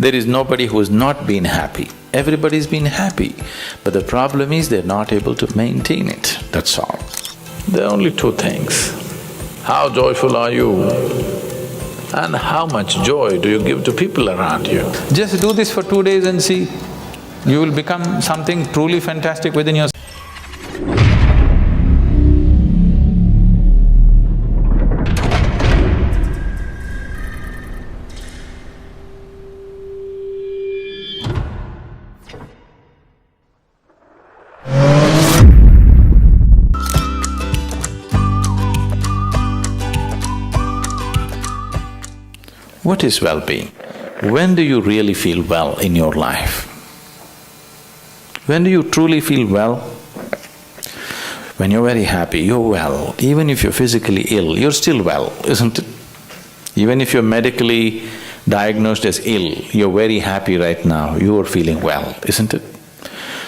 There is nobody who's not been happy. Everybody's been happy, but the problem is they're not able to maintain it, that's all. There are only two things. How joyful are you and how much joy do you give to people around you? Just do this for 2 days and see, you will become something truly fantastic within yourself. What is well-being? When do you really feel well in your life? When do you truly feel well? When you're very happy, you're well. Even if you're physically ill, you're still well, isn't it? Even if you're medically diagnosed as ill, you're very happy right now, you are feeling well, isn't it?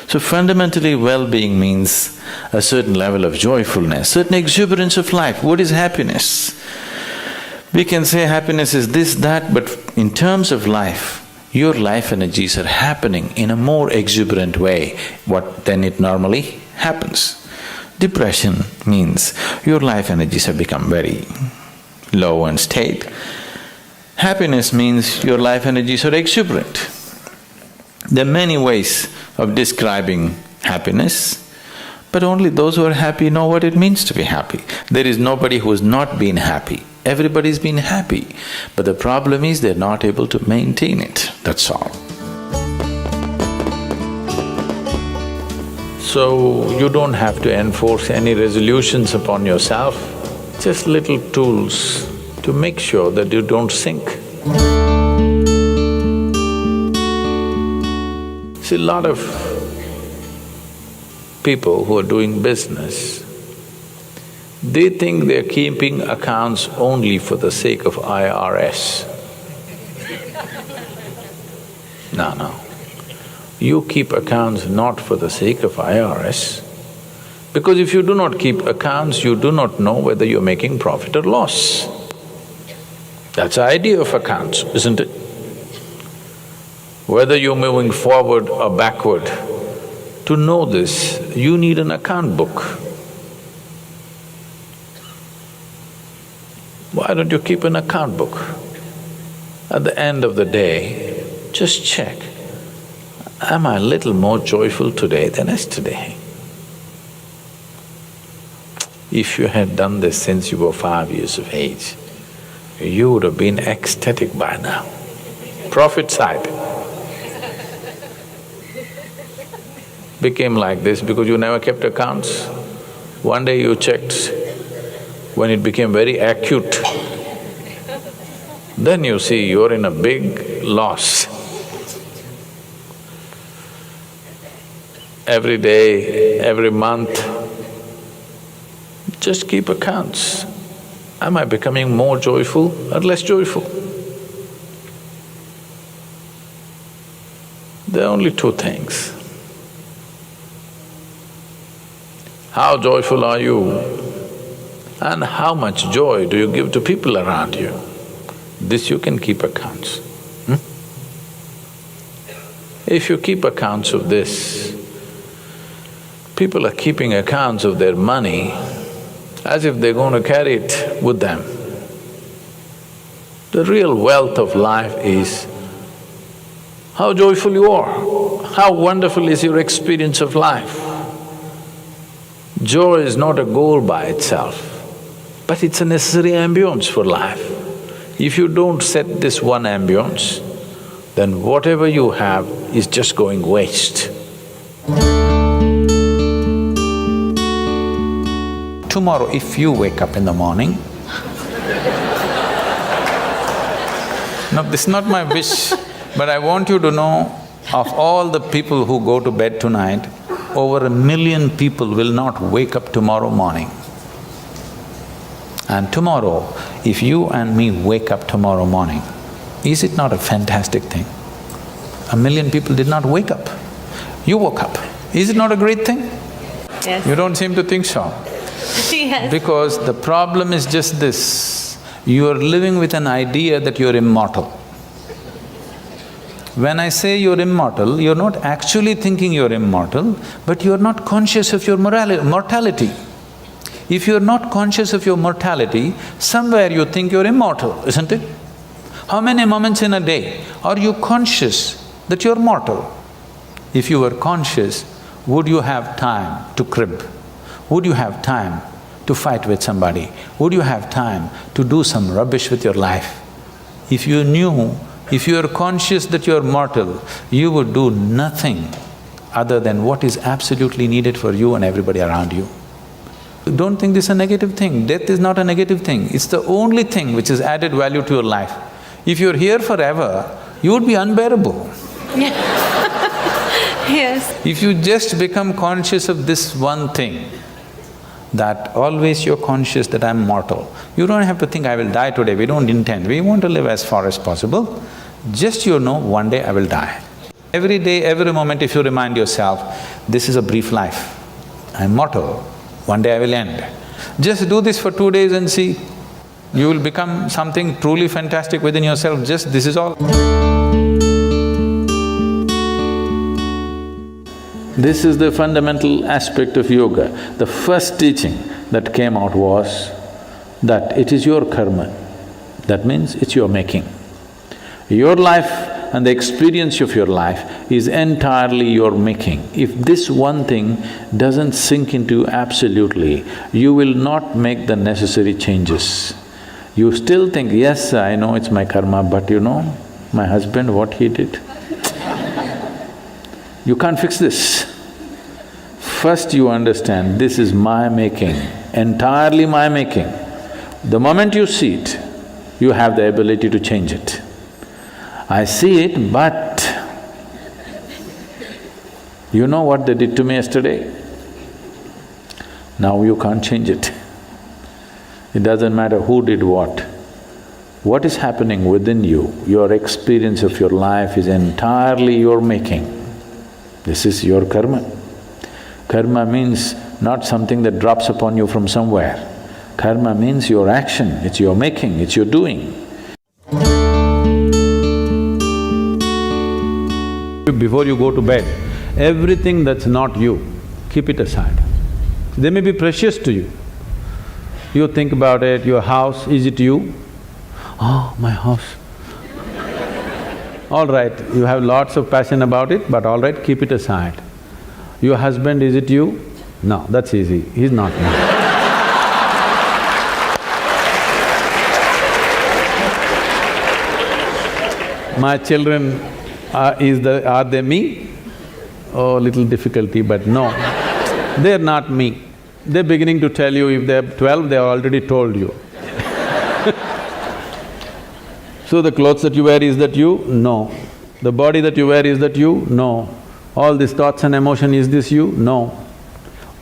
So fundamentally, well-being means a certain level of joyfulness, certain exuberance of life. What is happiness? We can say happiness is this, that, but in terms of life, your life energies are happening in a more exuberant way than it normally happens. Depression means your life energies have become very low and state. Happiness means your life energies are exuberant. There are many ways of describing happiness, but only those who are happy know what it means to be happy. There is nobody who's not been happy. Everybody's been happy, but the problem is they're not able to maintain it, that's all. So, you don't have to enforce any resolutions upon yourself, just little tools to make sure that you don't sink. See, a lot of people who are doing business, they think they're keeping accounts only for the sake of IRS. No. You keep accounts not for the sake of IRS, because if you do not keep accounts, you do not know whether you're making profit or loss. That's the idea of accounts, isn't it? Whether you're moving forward or backward, to know this, you need an account book. Why don't you keep an account book? At the end of the day, just check, am I a little more joyful today than yesterday? If you had done this since you were 5 years of age, you would have been ecstatic by now. Profit side became like this because you never kept accounts. One day you checked, when it became very acute, then you see you're in a big loss. Every day, every month, just keep accounts. Am I becoming more joyful or less joyful? There are only two things. How joyful are you? And how much joy do you give to people around you? This you can keep accounts. If you keep accounts of this, people are keeping accounts of their money as if they're going to carry it with them. The real wealth of life is how joyful you are, how wonderful is your experience of life. Joy is not a goal by itself, but it's a necessary ambience for life. If you don't set this one ambience, then whatever you have is just going waste. Tomorrow, if you wake up in the morning… No, this is not my wish, but I want you to know, of all the people who go to bed tonight, over 1 million people will not wake up tomorrow morning. And tomorrow, if you and me wake up tomorrow morning, is it not a fantastic thing? 1 million people did not wake up. You woke up. Is it not a great thing? Yes. You don't seem to think so. Yes. Because the problem is just this, you are living with an idea that you're immortal. When I say you're immortal, you're not actually thinking you're immortal, but you're not conscious of your mortality. If you're not conscious of your mortality, somewhere you think you're immortal, isn't it? How many moments in a day are you conscious that you're mortal? If you were conscious, would you have time to crib? Would you have time to fight with somebody? Would you have time to do some rubbish with your life? If you knew, if you are conscious that you are mortal, you would do nothing other than what is absolutely needed for you and everybody around you. Don't think this is a negative thing. Death is not a negative thing. It's the only thing which has added value to your life. If you're here forever, you would be unbearable. Yes. If you just become conscious of this one thing, that always you're conscious that I'm mortal. You don't have to think, I will die today, we don't intend, we want to live as far as possible. Just you know, one day I will die. Every day, every moment if you remind yourself, this is a brief life, I'm mortal, one day I will end. Just do this for 2 days and see, you will become something truly fantastic within yourself, just this is all. This is the fundamental aspect of yoga. The first teaching that came out was that it is your karma. That means it's your making. Your life and the experience of your life is entirely your making. If this one thing doesn't sink into you absolutely, you will not make the necessary changes. You still think, yes, I know it's my karma, but you know, my husband, what he did, you can't fix this. First you understand, this is my making, entirely my making. The moment you see it, you have the ability to change it. I see it, but you know what they did to me yesterday? Now you can't change it. It doesn't matter who did what. What is happening within you, your experience of your life is entirely your making. This is your karma. Karma means not something that drops upon you from somewhere. Karma means your action, it's your making, it's your doing. Before you go to bed, everything that's not you, keep it aside. They may be precious to you. You think about it, your house, is it you? Oh, my house. All right, you have lots of passion about it, but all right, keep it aside. Your husband, is it you? No, that's easy, he's not me. My children, are they me? Oh, little difficulty, but no, they're not me. They're beginning to tell you, if they're 12, they already told you. So the clothes that you wear, is that you? No. The body that you wear, is that you? No. All these thoughts and emotion, is this you? No.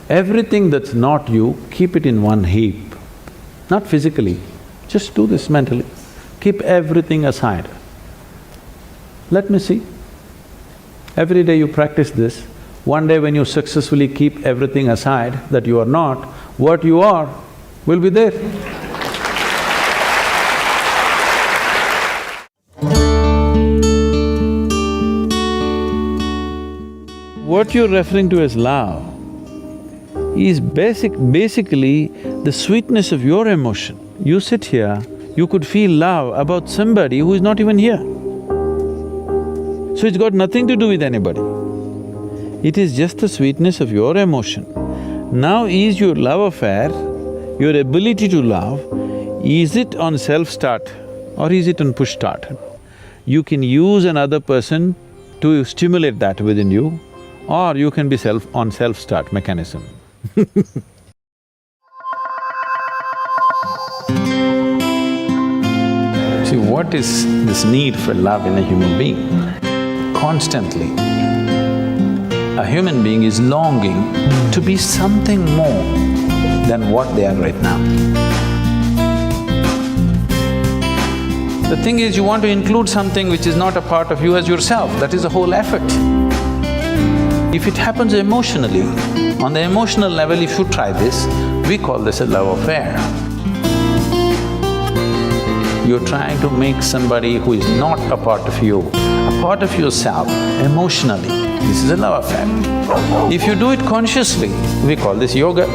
Everything that's not you, keep it in one heap. Not physically, just do this mentally. Keep everything aside. Let me see. Every day you practice this, one day when you successfully keep everything aside that you are not, what you are will be there. What you're referring to as love is basically the sweetness of your emotion. You sit here, you could feel love about somebody who is not even here. So it's got nothing to do with anybody. It is just the sweetness of your emotion. Now is your love affair, your ability to love, is it on self-start or is it on push-start? You can use another person to stimulate that within you, or you can be on self-start mechanism. See, what is this need for love in a human being? Constantly, a human being is longing to be something more than what they are right now. The thing is, you want to include something which is not a part of you as yourself, that is the whole effort. If it happens emotionally, on the emotional level, if you try this, we call this a love affair. You're trying to make somebody who is not a part of you, a part of yourself, emotionally. This is a love affair. If you do it consciously, we call this yoga.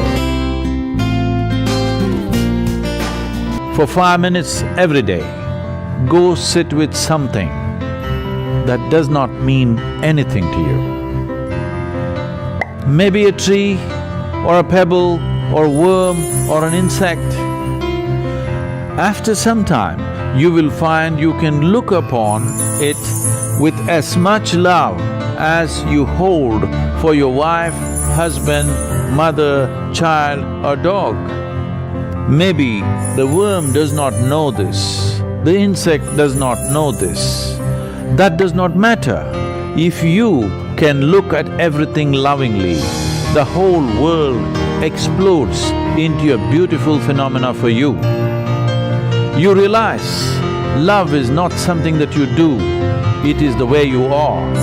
For 5 minutes every day, go sit with something that does not mean anything to you. Maybe a tree, or a pebble, or a worm, or an insect. After some time, you will find you can look upon it with as much love as you hold for your wife, husband, mother, child or dog. Maybe the worm does not know this, the insect does not know this. That does not matter. If you can look at everything lovingly, the whole world explodes into a beautiful phenomena for you. You realize love is not something that you do, it is the way you are.